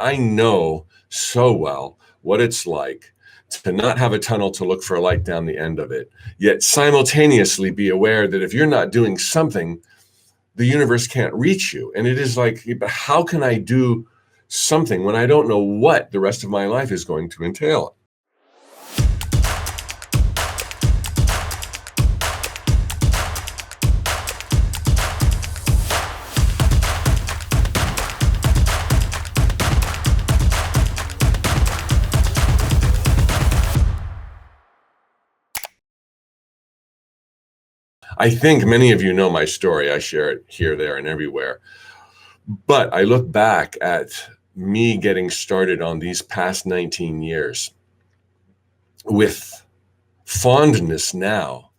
I know so well what it's like to not have a tunnel to look for a light down the end of it, yet simultaneously be aware that if you're not doing something, the universe can't reach you. And it is like, but how can I do something when I don't know what the rest of my life is going to entail? I think many of you know my story. I share it here, there, and everywhere. But I look back at me getting started on these past 19 years with fondness now,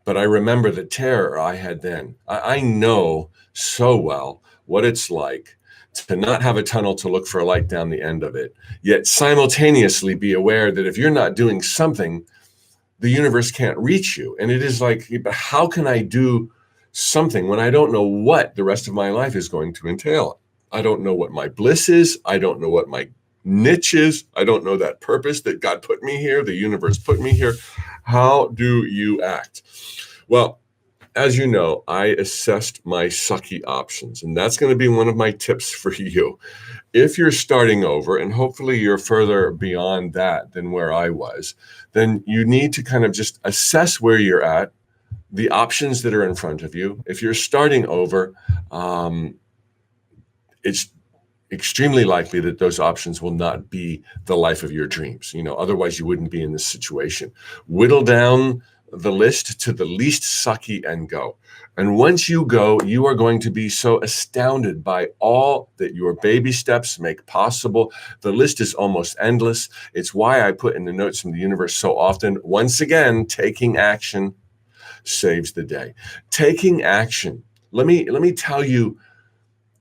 but I remember the terror I had then. I know so well what it's like to not have a tunnel to look for a light down the end of it, yet simultaneously be aware that if you're not doing something, the universe can't reach you. And it is like, but how can I do something when I don't know what the rest of my life is going to entail? I don't know what my bliss is. I don't know what my niche is. I don't know that purpose that God put me here, the universe put me here. How do you act? Well, as you know, I assessed my sucky options, and that's going to be one of my tips for you. If you're starting over, and hopefully you're further beyond that than where I was, then you need to kind of just assess where you're at, the options that are in front of you. If you're starting over, it's extremely likely that those options will not be the life of your dreams. Otherwise you wouldn't be in this situation. Whittle down the list to the least sucky and go. And once you go, you are going to be so astounded by all that your baby steps make possible. The list is almost endless. It's why I put in the notes from the universe so often, once again, taking action saves the day. Taking action. Let me tell you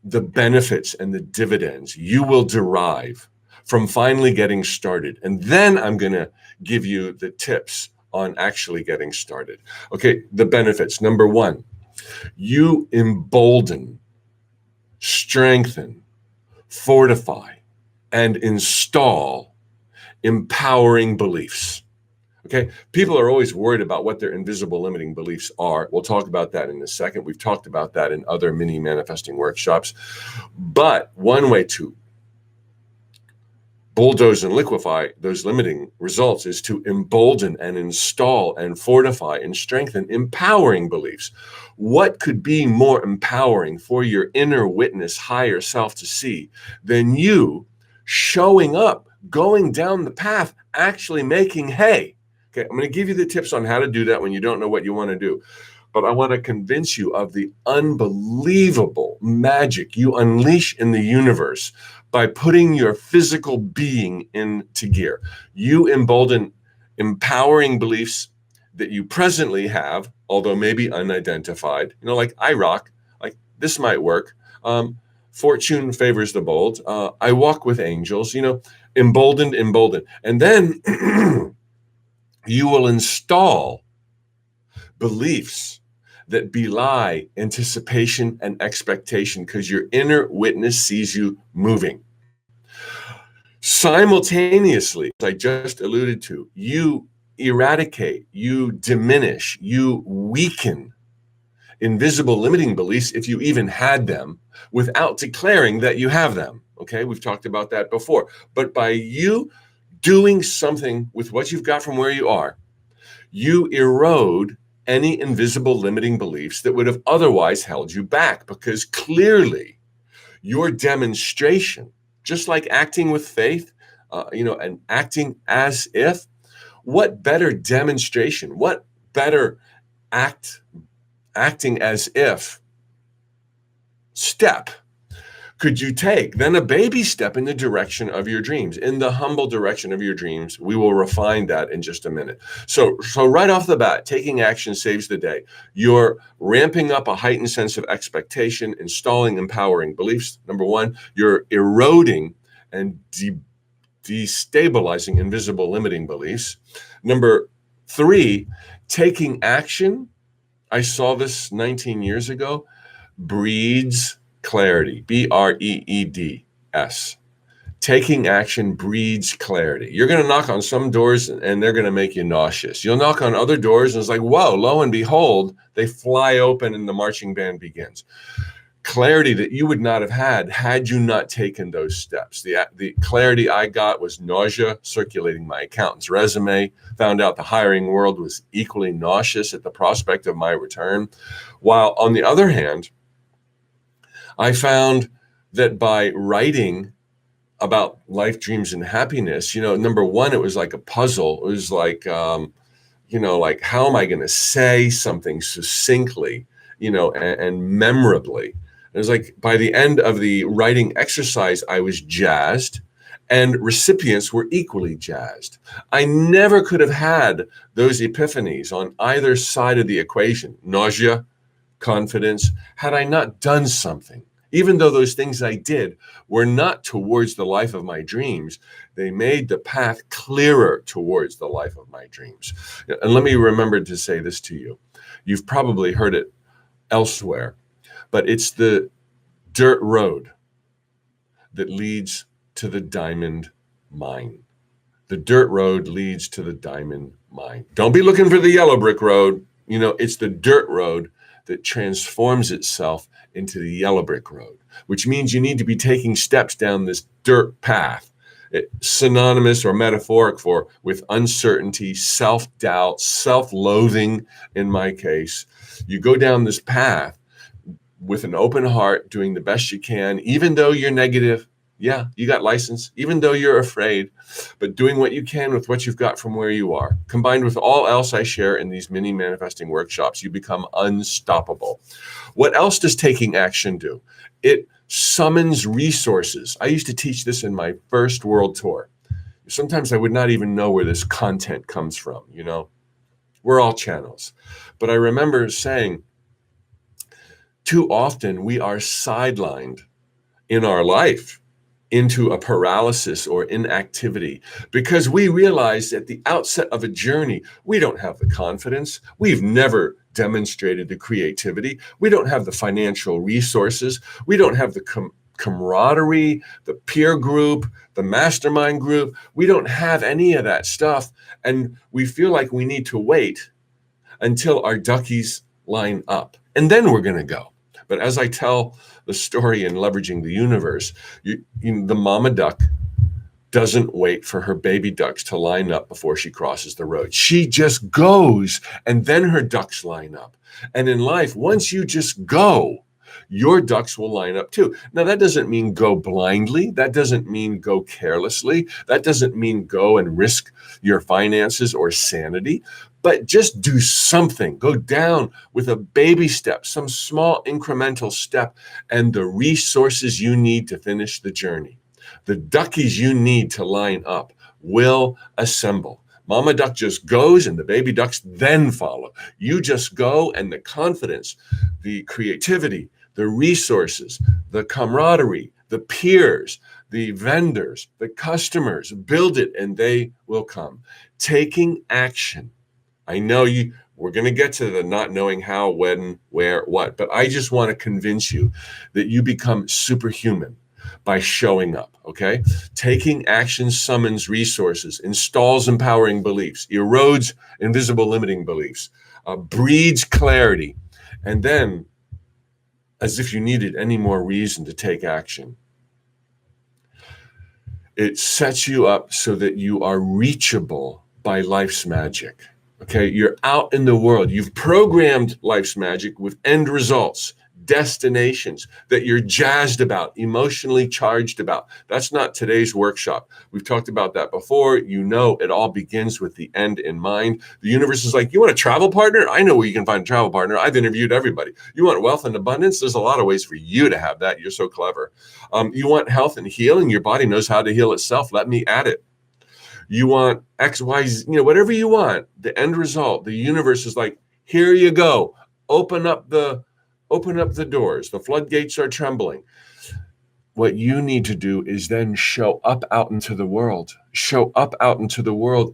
the benefits and the dividends you will derive from finally getting started. And then I'm going to give you the tips on actually getting started. Okay, the benefits. Number one, you embolden, strengthen, fortify, and install empowering beliefs. Okay, people are always worried about what their invisible limiting beliefs are. We'll talk about that in a second. We've talked about that in other mini manifesting workshops. But one way to bulldoze and liquefy those limiting results is to embolden and install and fortify and strengthen empowering beliefs. What could be more empowering for your inner witness, higher self to see than you showing up, going down the path, actually making hay? Okay, I'm going to give you the tips on how to do that when you don't know what you want to do. But I want to convince you of the unbelievable magic you unleash in the universe by putting your physical being into gear. You embolden empowering beliefs that you presently have, although maybe unidentified. Like I rock, like this might work. Fortune favors the bold. I walk with angels, emboldened. And then you will install beliefs that belie anticipation and expectation because your inner witness sees you moving. Simultaneously, as I just alluded to, you eradicate, you diminish, you weaken invisible limiting beliefs, if you even had them, without declaring that you have them. Okay, we've talked about that before. But by you doing something with what you've got from where you are, you erode any invisible limiting beliefs that would have otherwise held you back, because clearly your demonstration, just like acting with faith, and acting as if, what better demonstration, what better acting as if step could you take than a baby step in the direction of your dreams, in the humble direction of your dreams? We will refine that in just a minute. So right off the bat, taking action saves the day. You're ramping up a heightened sense of expectation, installing empowering beliefs. Number one, you're eroding and destabilizing invisible limiting beliefs. Number three, taking action, I saw this 19 years ago, breeds clarity. BREEDS. Taking action breeds clarity. You're going to knock on some doors and they're going to make you nauseous. You'll knock on other doors and it's like, whoa, lo and behold, they fly open and the marching band begins. Clarity that you would not have had you not taken those steps. The clarity I got was nausea circulating my accountant's resume, found out the hiring world was equally nauseous at the prospect of my return. While on the other hand, I found that by writing about life, dreams, and happiness, number one, it was like a puzzle. It was like, like, how am I going to say something succinctly, and memorably? It was like by the end of the writing exercise, I was jazzed and recipients were equally jazzed. I never could have had those epiphanies on either side of the equation, nausea, confidence, had I not done something. Even though those things I did were not towards the life of my dreams, they made the path clearer towards the life of my dreams. And let me remember to say this to you. You've probably heard it elsewhere, but it's the dirt road that leads to the diamond mine. The dirt road leads to the diamond mine. Don't be looking for the yellow brick road. It's the dirt road that transforms itself into the yellow brick road, which means you need to be taking steps down this dirt path. Synonymous or metaphoric with uncertainty, self-doubt, self-loathing in my case. You go down this path with an open heart, doing the best you can, even though you're negative. Yeah, you got license, even though you're afraid, but doing what you can with what you've got from where you are. Combined with all else I share in these mini manifesting workshops, you become unstoppable. What else does taking action do? It summons resources. I used to teach this in my first world tour. Sometimes I would not even know where this content comes from, We're all channels. But I remember saying, too often we are sidelined in our life into a paralysis or inactivity because we realize at the outset of a journey, we don't have the confidence. We've never demonstrated the creativity. We don't have the financial resources. We don't have the camaraderie, the peer group, the mastermind group. We don't have any of that stuff. And we feel like we need to wait until our duckies line up. And then we're going to go. But as I tell the story in Leveraging the Universe, the mama duck doesn't wait for her baby ducks to line up before she crosses the road. She just goes, and then her ducks line up. And in life, once you just go, your ducks will line up too. Now, that doesn't mean go blindly. That doesn't mean go carelessly. That doesn't mean go and risk your finances or sanity. But just do something. Go down with a baby step, some small incremental step, and the resources you need to finish the journey. The duckies you need to line up will assemble. Mama duck just goes and the baby ducks then follow. You just go, and the confidence, the creativity, the resources, the camaraderie, the peers, the vendors, the customers, build it and they will come. Taking action. I know we're going to get to the not knowing how, when, where, what, but I just want to convince you that you become superhuman by showing up, okay? Taking action summons resources, installs empowering beliefs, erodes invisible limiting beliefs, breeds clarity, and then, as if you needed any more reason to take action, it sets you up so that you are reachable by life's magic. Okay, you're out in the world. You've programmed life's magic with end results, destinations that you're jazzed about, emotionally charged about. That's not today's workshop. We've talked about that before. It all begins with the end in mind. The universe is like, you want a travel partner? I know where you can find a travel partner. I've interviewed everybody. You want wealth and abundance? There's a lot of ways for you to have that. You're so clever. You want health and healing? Your body knows how to heal itself. Let me add it. You want X, Y, Z, whatever you want, the end result, the universe is like, here you go. Open up the doors. The floodgates are trembling. What you need to do is then show up out into the world,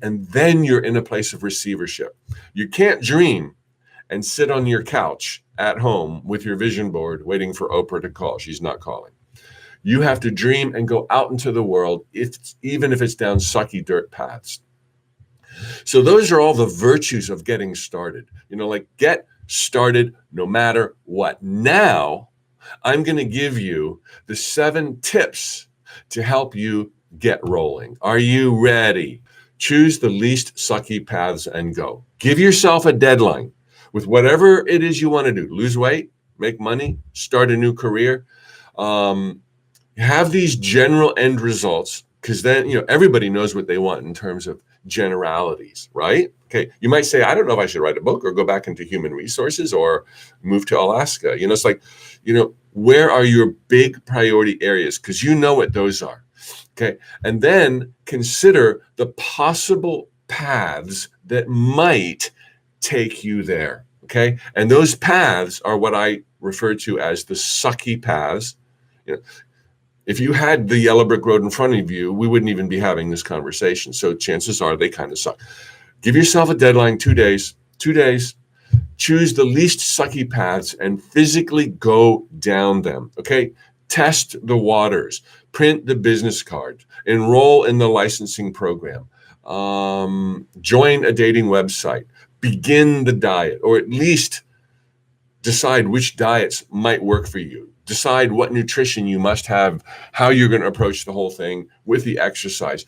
and then you're in a place of receivership. You can't dream and sit on your couch at home with your vision board waiting for Oprah to call. She's not calling. You have to dream and go out into the world, even if it's down sucky dirt paths. So those are all the virtues of getting started. Like get started no matter what. Now, I'm going to give you the 7 tips to help you get rolling. Are you ready? Choose the least sucky paths and go. Give yourself a deadline with whatever it is you want to do. Lose weight, make money, start a new career. Have these general end results, because then everybody knows what they want in terms of generalities, right? Okay, you might say, I don't know if I should write a book or go back into human resources or move to Alaska. It's like, where are your big priority areas? Because you know what those are. Okay, and then consider the possible paths that might take you there. Okay, and those paths are what I refer to as the sucky paths. If you had the yellow brick road in front of you, we wouldn't even be having this conversation. So chances are they kind of suck. Give yourself a deadline, 2 days, 2 days. Choose the least sucky paths and physically go down them. Okay. Test the waters, print the business card, enroll in the licensing program, join a dating website, begin the diet, or at least decide which diets might work for you. Decide what nutrition you must have, how you're going to approach the whole thing with the exercise.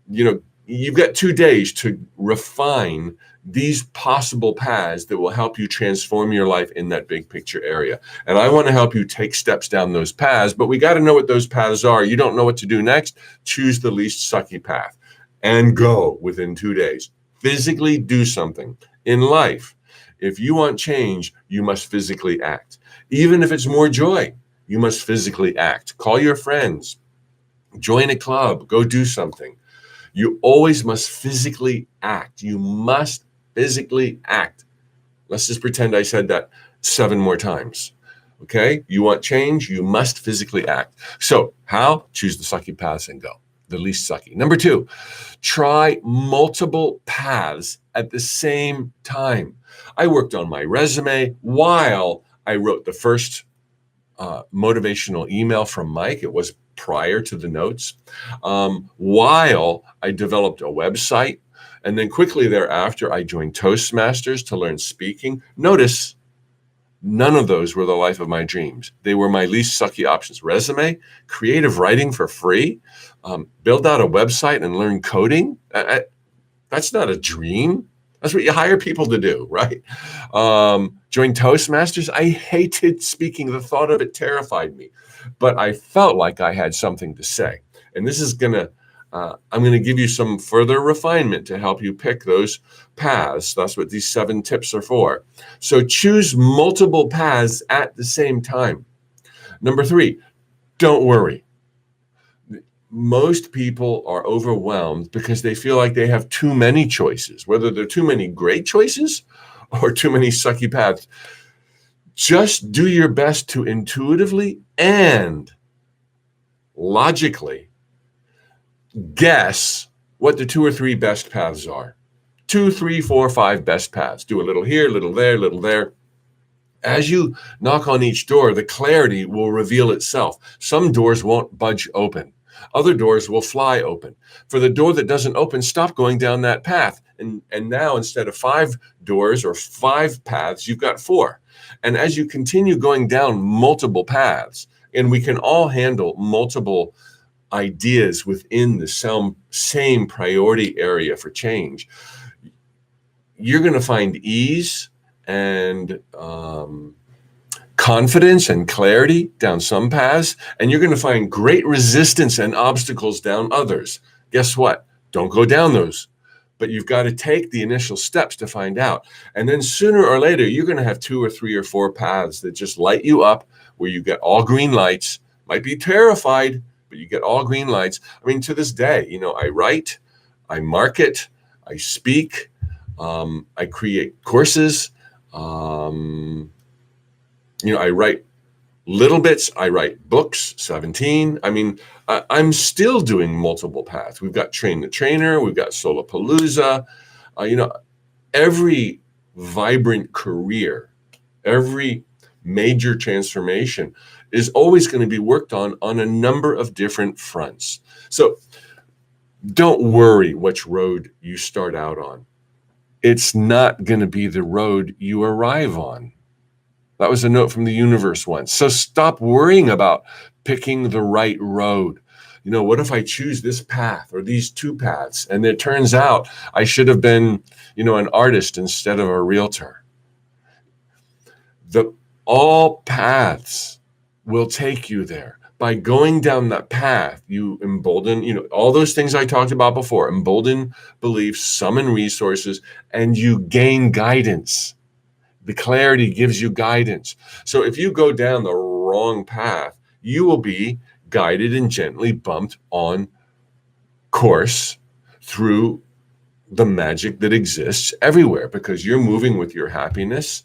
You've got 2 days to refine these possible paths that will help you transform your life in that big picture area. And I want to help you take steps down those paths, but we got to know what those paths are. You don't know what to do next? Choose the least sucky path and go within 2 days. Physically do something. In life, if you want change, you must physically act. Even if it's more joy, you must physically act. Call your friends, join a club, go do something. You always must physically act. You must physically act. Let's just pretend I said that 7 more times. Okay? You want change, you must physically act. So how? Choose the sucky paths and go. The least sucky. Number 2, try multiple paths at the same time. I worked on my resume while I wrote the first motivational email from Mike. It was prior to the notes. While I developed a website, and then quickly thereafter, I joined Toastmasters to learn speaking. Notice, none of those were the life of my dreams. They were my least sucky options. Resume, creative writing for free, build out a website and learn coding. That's not a dream. That's what you hire people to do, right? Join Toastmasters. I hated speaking. The thought of it terrified me, but I felt like I had something to say. And this is I'm going to give you some further refinement to help you pick those paths. That's what these 7 tips are for. So choose multiple paths at the same time. Number 3, don't worry. Most people are overwhelmed because they feel like they have too many choices, whether they're too many great choices or too many sucky paths. Just do your best to intuitively and logically guess what the 2 or 3 best paths are. 2, 3, 4, 5 best paths. Do a little here, little there, little there. As you knock on each door, the clarity will reveal itself. Some doors won't budge open. Other doors will fly open. For the door that doesn't open, stop going down that path. And now instead of 5 doors or 5 paths, you've got 4. And as you continue going down multiple paths, and we can all handle multiple ideas within the same priority area for change, you're going to find ease and confidence and clarity down some paths, and you're going to find great resistance and obstacles down others. Guess what? Don't go down those, but you've got to take the initial steps to find out. And then sooner or later, you're going to have 2 or 3 or 4 paths that just light you up, where you get all green lights. Might be terrified, but you get all green lights. I mean, to this day, I write, I market, I speak, I create courses, I write little bits. I write books, 17. I mean, I'm still doing multiple paths. We've got Train the Trainer. We've got Solopalooza. Every vibrant career, every major transformation is always going to be worked on a number of different fronts. So don't worry which road you start out on. It's not going to be the road you arrive on. That was a note from the universe once. So stop worrying about picking the right road. What if I choose this path or these two paths? And it turns out I should have been, an artist instead of a realtor. All paths will take you there. By going down that path, you embolden, all those things I talked about before, embolden beliefs, summon resources, and you gain guidance. The clarity gives you guidance. So if you go down the wrong path, you will be guided and gently bumped on course through the magic that exists everywhere, because you're moving with your happiness,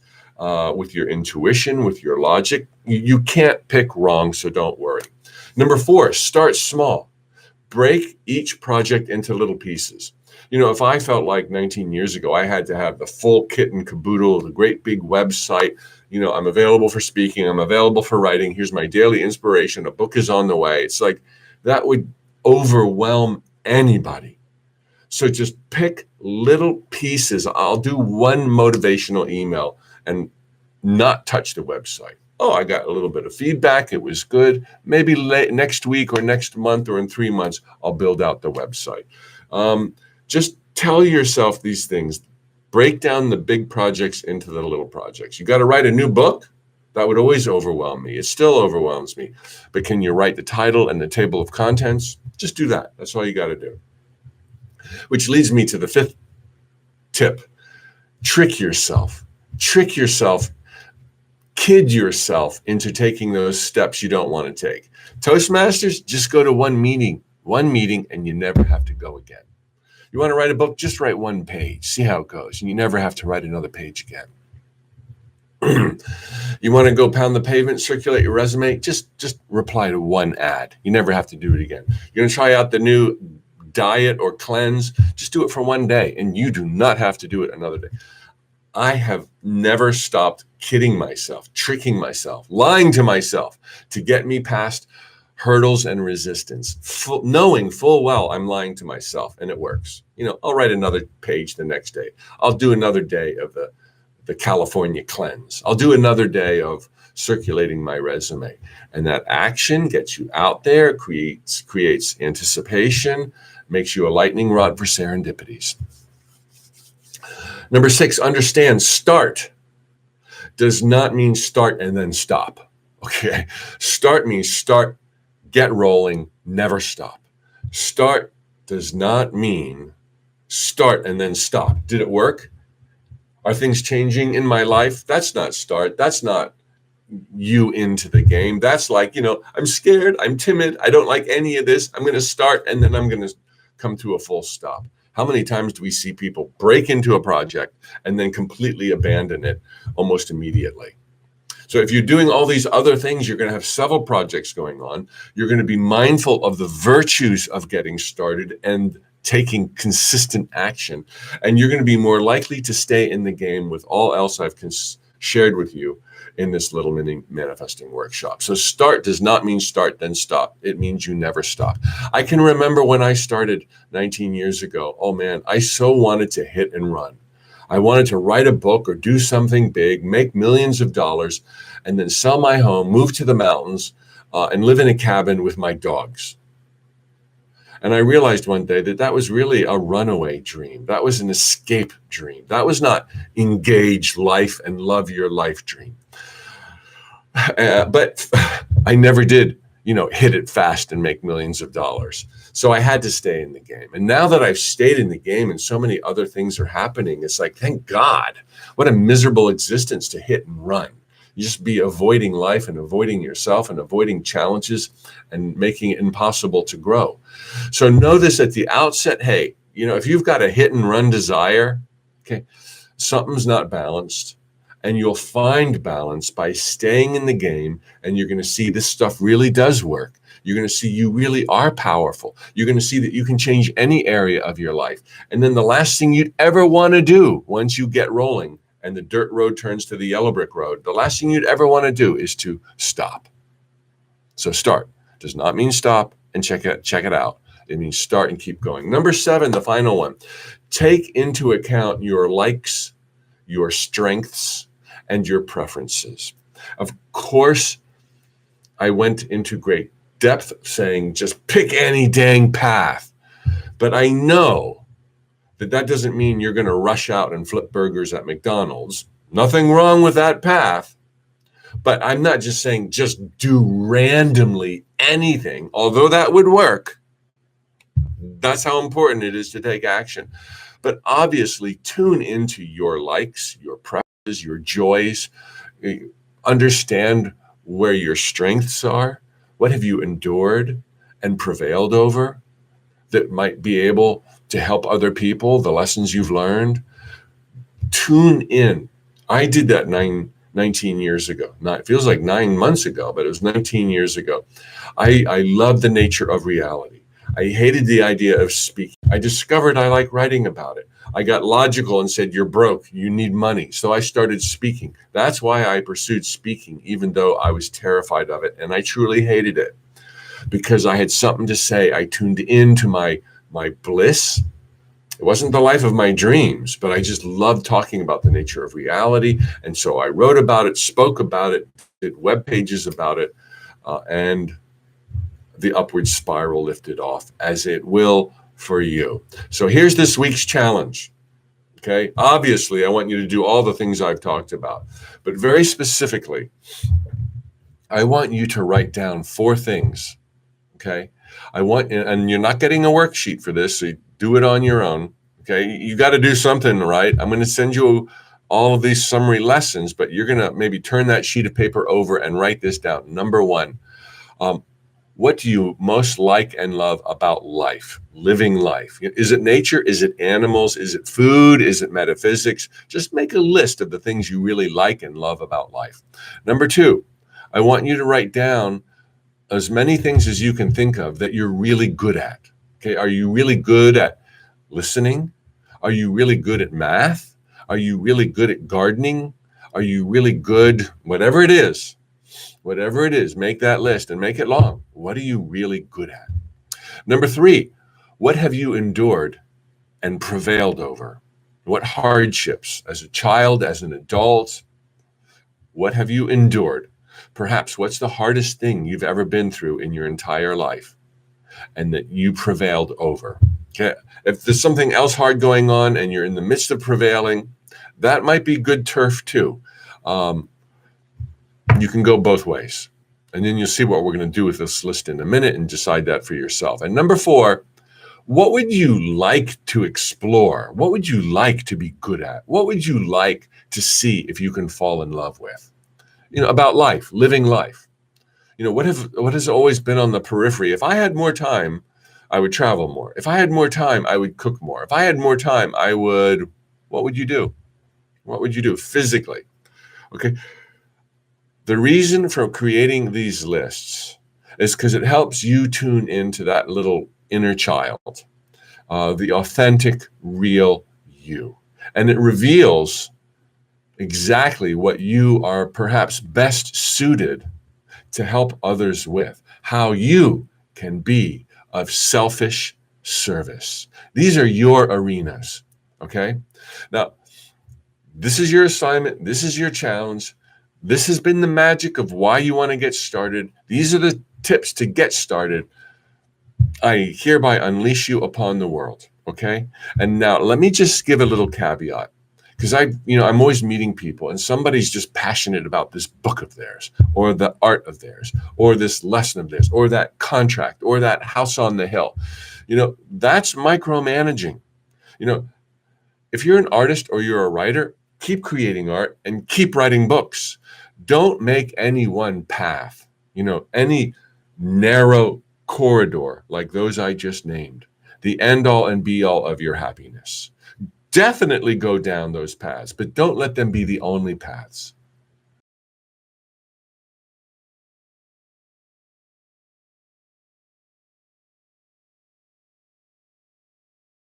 with your intuition, with your logic. You can't pick wrong, so don't worry. Number 4, start small. Break each project into little pieces. If I felt like 19 years ago, I had to have the full kit and caboodle, the great big website, I'm available for speaking, I'm available for writing, here's my daily inspiration, a book is on the way. It's like that would overwhelm anybody. So just pick little pieces. I'll do one motivational email and not touch the website. Oh, I got a little bit of feedback. It was good. Maybe next week or next month or in 3 months, I'll build out the website. Just tell yourself these things. Break down the big projects into the little projects. You got to write a new book? That would always overwhelm me. It still overwhelms me. But can you write the title and the table of contents? Just do that. That's all you got to do. Which leads me to the 5th tip. Trick yourself. Trick yourself. Kid yourself into taking those steps you don't want to take. Toastmasters, just go to one meeting, and you never have to go again. You want to write a book? Just write one page. See how it goes. And you never have to write another page again. You want to go pound the pavement, circulate your resume? Just reply to one ad. You never have to do it again. You're going to try out the new diet or cleanse? Just do it for one day, and you do not have to do it another day. I have never stopped kidding myself, tricking myself, lying to myself to get me past hurdles and resistance, knowing full well I'm lying to myself, and it works. I'll write another page the next day. I'll do another day of the California cleanse. I'll do another day of circulating my resume. And that action gets you out there, creates anticipation, makes you a lightning rod for serendipities. Number 6, understand start does not mean start and then stop. Okay. Start means start, get rolling, never stop. Start does not mean start and then stop. Did it work? Are things changing in my life? That's not start. That's not you into the game. That's like, I'm scared, I'm timid, I don't like any of this. I'm going to start and then I'm going to come to a full stop. How many times do we see people break into a project and then completely abandon it almost immediately? So if you're doing all these other things, you're going to have several projects going on. You're going to be mindful of the virtues of getting started and taking consistent action. And you're going to be more likely to stay in the game with all else I've shared with you in this little mini manifesting workshop. So start does not mean start, then stop. It means you never stop. I can remember when I started 19 years ago, oh man, I so wanted to hit and run. I wanted to write a book or do something big, make millions of dollars, and then sell my home, move to the mountains, and live in a cabin with my dogs. And I realized one day that was really a runaway dream. That was an escape dream. That was not engage life and love your life dream. But I never did, hit it fast and make millions of dollars. So I had to stay in the game. And now that I've stayed in the game and so many other things are happening, it's like, thank God, what a miserable existence to hit and run. You just be avoiding life and avoiding yourself and avoiding challenges and making it impossible to grow. So know this at the outset. Hey, if you've got a hit and run desire, okay, something's not balanced. And you'll find balance by staying in the game, and you're going to see this stuff really does work. You're going to see you really are powerful. You're going to see that you can change any area of your life. And then the last thing you'd ever want to do once you get rolling and the dirt road turns to the yellow brick road, the last thing you'd ever want to do is to stop. So start does not mean stop and check it out. It means start and keep going. Number 7, the final one, take into account your likes, your strengths, and your preferences. Of course, I went into great depth saying just pick any dang path. But I know that doesn't mean you're going to rush out and flip burgers at McDonald's. Nothing wrong with that path. But I'm not just saying just do randomly anything, although that would work. That's how important it is to take action. But obviously, tune into your likes, your preferences, your joys. Understand where your strengths are. What have you endured and prevailed over that might be able to help other people, the lessons you've learned? Tune in. I did that 19 years ago. It feels like 9 months ago, but it was 19 years ago. I love the nature of reality. I hated the idea of speaking. I discovered I like writing about it. I got logical and said, you're broke, you need money. So I started speaking. That's why I pursued speaking, even though I was terrified of it. And I truly hated it because I had something to say. I tuned into my bliss. It wasn't the life of my dreams, but I just loved talking about the nature of reality. And so I wrote about it, spoke about it, did web pages about it, and the upward spiral lifted off, as it will for you. So here's this week's challenge. Okay. Obviously, I want you to do all the things I've talked about, but very specifically, I want you to write down 4 things. Okay. And you're not getting a worksheet for this, so you do it on your own. Okay. You got to do something, right? I'm going to send you all of these summary lessons, but you're going to maybe turn that sheet of paper over and write this down. Number 1, what do you most like and love about life, living life? Is it nature? Is it animals? Is it food? Is it metaphysics? Just make a list of the things you really like and love about life. Number 2, I want you to write down as many things as you can think of that you're really good at. Okay, are you really good at listening? Are you really good at math? Are you really good at gardening? Are you really good, whatever it is, make that list and make it long. What are you really good at? Number 3, what have you endured and prevailed over? What hardships as a child, as an adult, what have you endured? Perhaps what's the hardest thing you've ever been through in your entire life and that you prevailed over? Okay. If there's something else hard going on and you're in the midst of prevailing, that might be good turf too. You can go both ways. And then you'll see what we're going to do with this list in a minute and decide that for yourself. And number 4, what would you like to explore? What would you like to be good at? What would you like to see if you can fall in love with? About life, living life. What has always been on the periphery? If I had more time, I would travel more. If I had more time, I would cook more. If I had more time, what would you do? What would you do physically? Okay. The reason for creating these lists is because it helps you tune into that little inner child, the authentic, real you. And it reveals exactly what you are perhaps best suited to help others with, how you can be of selfish service. These are your arenas, okay? Now, this is your assignment. This is your challenge. This has been the magic of why you want to get started. These are the tips to get started. I hereby unleash you upon the world, okay? And now let me just give a little caveat, because I'm always meeting people and somebody's just passionate about this book of theirs or the art of theirs or this lesson of theirs or that contract or that house on the hill. That's micromanaging. If you're an artist or you're a writer, keep creating art and keep writing books. Don't make any one path, any narrow corridor like those I just named, the end all and be all of your happiness. Definitely go down those paths, but don't let them be the only paths.